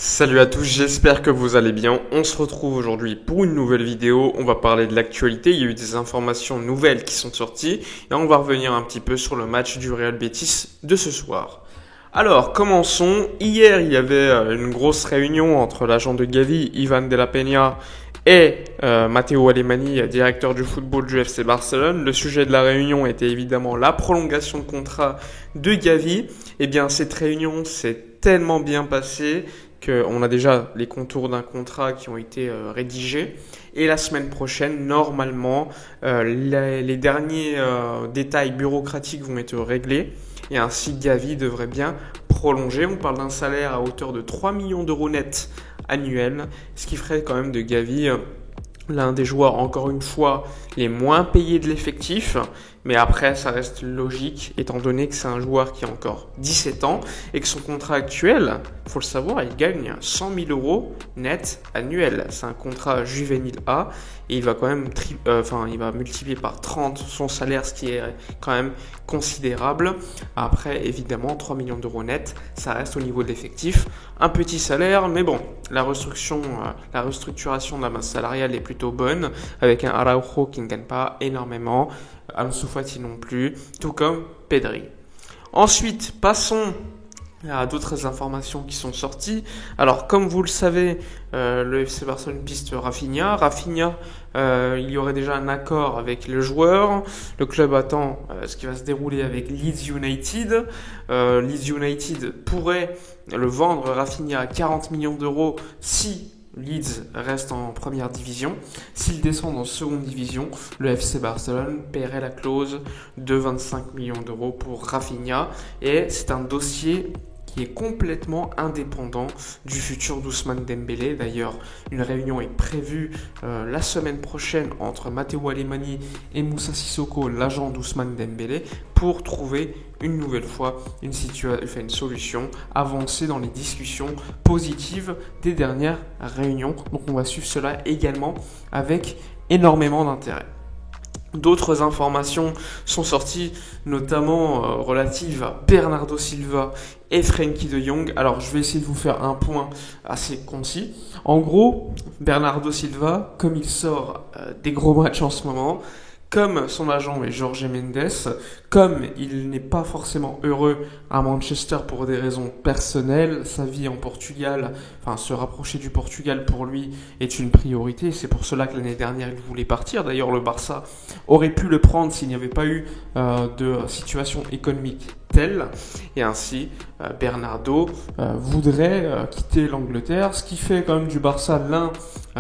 Salut à tous, j'espère que vous allez bien. On se retrouve aujourd'hui pour une nouvelle vidéo. On va parler de l'actualité. Il y a eu des informations nouvelles qui sont sorties et on va revenir un petit peu sur le match du Real Betis de ce soir. Alors, commençons. Hier, il y avait une grosse réunion entre l'agent de Gavi, Ivan de la Peña, et Matteo Alemany, directeur du football du FC Barcelone. Le sujet de la réunion était évidemment la prolongation de contrat de Gavi. Eh bien, cette réunion s'est tellement bien passée qu'on a déjà les contours d'un contrat qui ont été rédigés. Et la semaine prochaine, normalement, les derniers détails bureaucratiques vont être réglés. Et ainsi, Gavi devrait bien prolonger. On parle d'un salaire à hauteur de 3 millions d'euros net annuels, ce qui ferait quand même de Gavi l'un des joueurs, encore une fois, les moins payés de l'effectif. Mais après, ça reste logique, étant donné que c'est un joueur qui a encore 17 ans et que son contrat actuel, il faut le savoir, il gagne 100 000 euros net annuels. C'est un contrat juvénile A et il va quand même il va multiplier par 30 son salaire, ce qui est quand même considérable. Après, évidemment, 3 millions d'euros net, ça reste au niveau de l'effectif. Un petit salaire, mais bon, la restructuration de la masse salariale est plutôt bonne, avec un Araujo qui ne gagne pas énormément, Ansu Fati non plus, tout comme Pedri. Ensuite, passons à d'autres informations qui sont sorties. Alors, comme vous le savez, le FC Barcelone piste Rafinha. Il y aurait déjà un accord avec le joueur. Le club attend ce qui va se dérouler avec Leeds United. Leeds United pourrait le vendre, Rafinha, à 40 millions d'euros si Leeds reste en première division. S'il descend en seconde division, le FC Barcelone paierait la clause de 25 millions d'euros pour Rafinha. Et c'est un dossier qui est complètement indépendant du futur d'Ousmane Dembélé. D'ailleurs, une réunion est prévue la semaine prochaine entre Matteo Alemany et Moussa Sissoko, l'agent d'Ousmane Dembélé, pour trouver une nouvelle fois une solution, avancer dans les discussions positives des dernières réunions. Donc on va suivre cela également avec énormément d'intérêt. D'autres informations sont sorties, notamment relatives à Bernardo Silva et Frenkie de Jong. Alors, je vais essayer de vous faire un point assez concis. En gros, Bernardo Silva, comme il sort des gros matchs en ce moment, comme son agent est Jorge Mendes, comme il n'est pas forcément heureux à Manchester pour des raisons personnelles, sa vie en Portugal, se rapprocher du Portugal pour lui est une priorité. C'est pour cela que l'année dernière il voulait partir. D'ailleurs, le Barça aurait pu le prendre s'il n'y avait pas eu de situation économique telle. Et ainsi, Bernardo voudrait quitter l'Angleterre, ce qui fait quand même du Barça l'un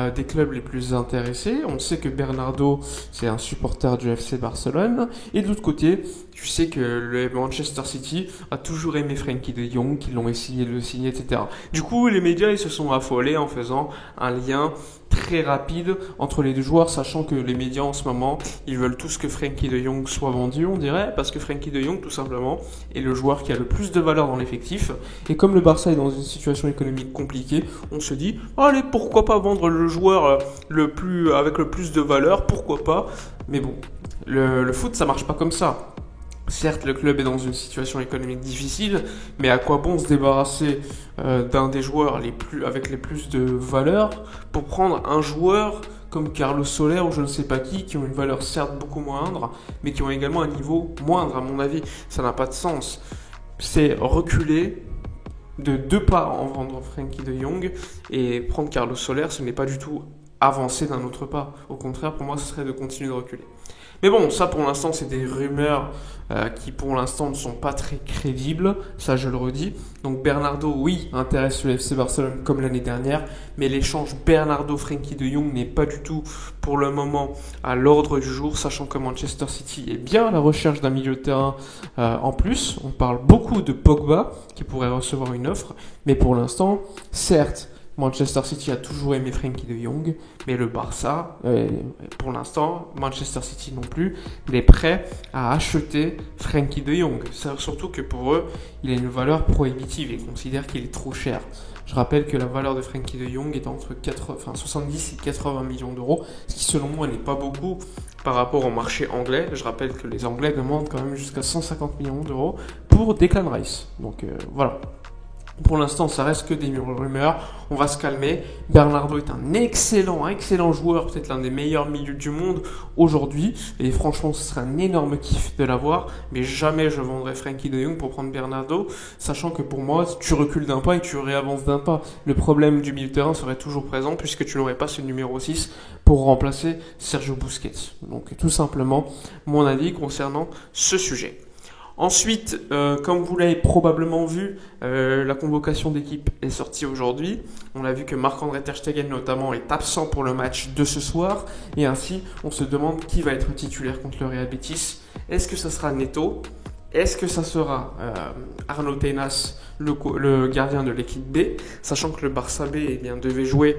des clubs les plus intéressés. On sait que Bernardo, c'est un supporter du FC Barcelone. Et de l'autre côté, tu sais que le Manchester City a toujours aimé Frenkie de Jong, qu'ils l'ont essayé de le signer, etc. Du coup, les médias ils se sont affolés en faisant un lien très rapide entre les deux joueurs, sachant que les médias en ce moment, ils veulent tous que Frenkie de Jong soit vendu, on dirait, parce que Frenkie de Jong, tout simplement, est le joueur qui a le plus de valeur dans l'effectif. Et comme le Barça est dans une situation économique compliquée, on se dit, allez, pourquoi pas vendre le joueur avec le plus de valeur, pourquoi pas. Mais bon, le foot, ça marche pas comme ça. Certes, le club est dans une situation économique difficile, mais à quoi bon se débarrasser d'un des joueurs avec les plus de valeur pour prendre un joueur comme Carlos Soler ou je ne sais pas qui ont une valeur certes beaucoup moindre, mais qui ont également un niveau moindre à mon avis. Ça n'a pas de sens. C'est reculer de 2 pas en vendre Frenkie de Jong et prendre Carlos Soler, ce n'est pas du tout avancer d'un autre pas. Au contraire, pour moi, ce serait de continuer de reculer. Mais bon, ça pour l'instant, c'est des rumeurs qui pour l'instant ne sont pas très crédibles, ça je le redis. Donc Bernardo, oui, intéresse le FC Barcelone comme l'année dernière, mais l'échange Bernardo-Frenkie de Jong n'est pas du tout pour le moment à l'ordre du jour, sachant que Manchester City est bien à la recherche d'un milieu de terrain en plus. On parle beaucoup de Pogba qui pourrait recevoir une offre, mais pour l'instant, certes, Manchester City a toujours aimé Frenkie de Jong, mais le Barça, pour l'instant, Manchester City non plus, il est prêt à acheter Frenkie de Jong. Surtout que pour eux, il a une valeur prohibitive et considèrent qu'il est trop cher. Je rappelle que la valeur de Frenkie de Jong est entre 70 et 80 millions d'euros, ce qui selon moi n'est pas beaucoup par rapport au marché anglais. Je rappelle que les Anglais demandent quand même jusqu'à 150 millions d'euros pour Declan Rice. Donc voilà. Pour l'instant, ça reste que des rumeurs. On va se calmer. Bernardo est un excellent joueur, peut-être l'un des meilleurs milieux du monde aujourd'hui. Et franchement, ce serait un énorme kiff de l'avoir. Mais jamais je vendrais Frenkie de Jong pour prendre Bernardo, sachant que pour moi, tu recules d'un pas et tu réavances d'un pas. Le problème du milieu de terrain serait toujours présent puisque tu n'aurais pas ce numéro 6 pour remplacer Sergio Busquets. Donc tout simplement, mon avis concernant ce sujet. Ensuite, comme vous l'avez probablement vu, la convocation d'équipe est sortie aujourd'hui. On a vu que Marc-André Ter Stegen notamment est absent pour le match de ce soir. Et ainsi, on se demande qui va être titulaire contre le Real Betis. Est-ce que ça sera Neto ? Est-ce que ça sera Arnaud Tenas, le gardien de l'équipe B ? Sachant que le Barça B devait jouer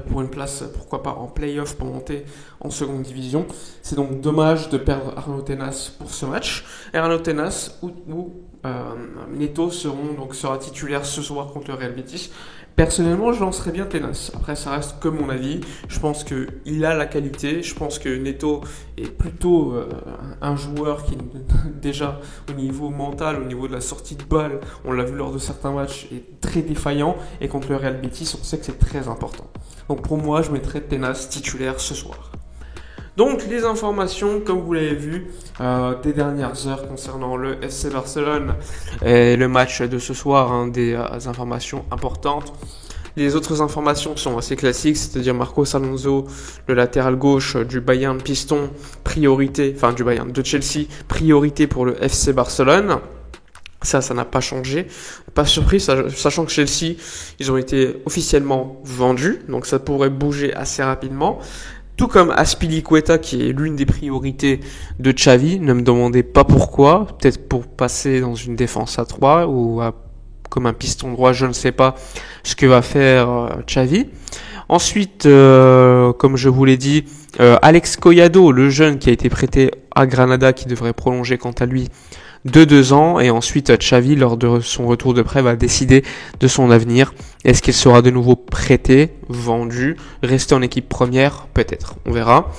pour une place, pourquoi pas en play-off pour monter en seconde division. C'est donc dommage de perdre Arnaud Tenas pour ce match. Et Arnaud Tenas ou Neto sera titulaire ce soir contre le Real Betis. Personnellement, je lancerais bien Tenas. Après, ça reste que mon avis. Je pense qu'il a la qualité. Je pense que Neto est plutôt un joueur qui, déjà, au niveau mental, au niveau de la sortie de balle, on l'a vu lors de certains matchs, est très défaillant. Et contre le Real Betis, on sait que c'est très important. Donc pour moi, je mettrais Tenas titulaire ce soir. Donc les informations, comme vous l'avez vu, des dernières heures concernant le FC Barcelone et le match de ce soir, des informations importantes. Les autres informations sont assez classiques, c'est-à-dire Marcos Alonso, le latéral gauche du Bayern Piston, de Chelsea, priorité pour le FC Barcelone. Ça n'a pas changé. Pas surpris, sachant que Chelsea, ils ont été officiellement vendus, donc ça pourrait bouger assez rapidement. Tout comme Azpilicueta, qui est l'une des priorités de Xavi. Ne me demandez pas pourquoi. Peut-être pour passer dans une défense à 3 ou comme un piston droit, je ne sais pas ce que va faire Xavi. Ensuite, comme je vous l'ai dit, Alex Collado, le jeune qui a été prêté à Granada, qui devrait prolonger quant à lui de 2 ans, et ensuite Xavi, lors de son retour de prêt, va décider de son avenir. Est-ce qu'il sera de nouveau prêté, vendu, resté en équipe première? Peut-être, on verra.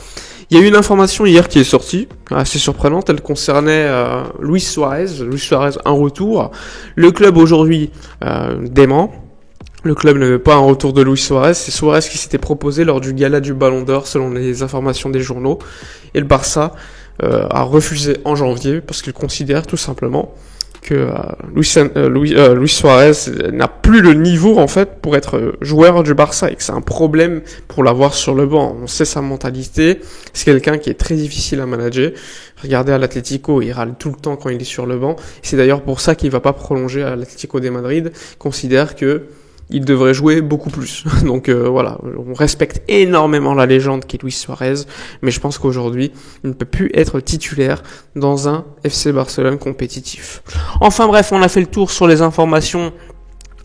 Il y a eu une information hier qui est sortie, assez surprenante, elle concernait Luis Suarez, un retour. Le club aujourd'hui dément. Le club ne veut pas un retour de Luis Suarez, c'est Suarez qui s'était proposé lors du gala du Ballon d'Or selon les informations des journaux, et le Barça a refusé en janvier parce qu'il considère tout simplement que Luis Suarez n'a plus le niveau en fait pour être joueur du Barça et que c'est un problème pour l'avoir sur le banc. On sait sa mentalité, c'est quelqu'un qui est très difficile à manager. Regardez à l'Atlético, il râle tout le temps quand il est sur le banc. C'est d'ailleurs pour ça qu'il va pas prolonger à l'Atlético de Madrid. Il considère que il devrait jouer beaucoup plus. Donc voilà, on respecte énormément la légende qui est Luis Suarez, mais je pense qu'aujourd'hui, il ne peut plus être titulaire dans un FC Barcelone compétitif. Enfin bref, on a fait le tour sur les informations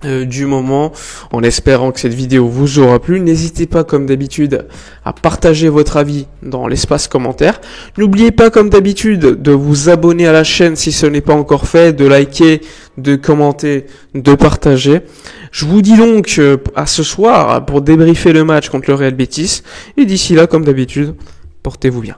du moment, en espérant que cette vidéo vous aura plu. N'hésitez pas comme d'habitude à partager votre avis dans l'espace commentaire. N'oubliez pas comme d'habitude de vous abonner à la chaîne si ce n'est pas encore fait, de liker, de commenter, de partager. Je vous dis donc à ce soir pour débriefer le match contre le Real Betis, et d'ici là comme d'habitude, portez-vous bien.